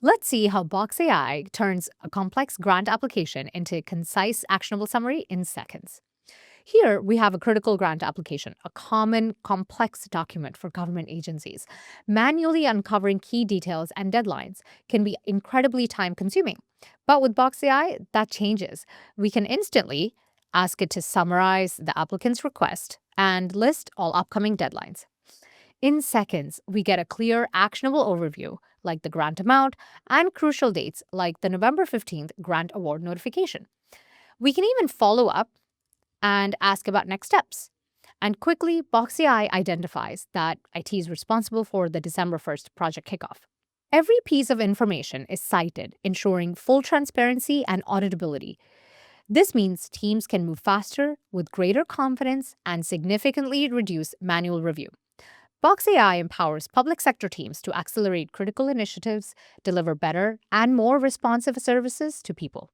Let's see how Box AI turns a complex grant application into a concise, actionable summary in seconds. Here, we have a critical grant application, a common, complex document for government agencies. Manually uncovering key details and deadlines can be incredibly time consuming. But with Box AI, that changes. We can instantly ask it to summarize the applicant's request and list all upcoming deadlines. In seconds, we get a clear, actionable overview, like the grant amount, and crucial dates, like the November 15th grant award notification. We can even follow up and ask about next steps. And quickly, BoxCI identifies that IT is responsible for the December 1st project kickoff. Every piece of information is cited, ensuring full transparency and auditability. This means teams can move faster with greater confidence and significantly reduce manual review. Box AI empowers public sector teams to accelerate critical initiatives, deliver better and more responsive services to people.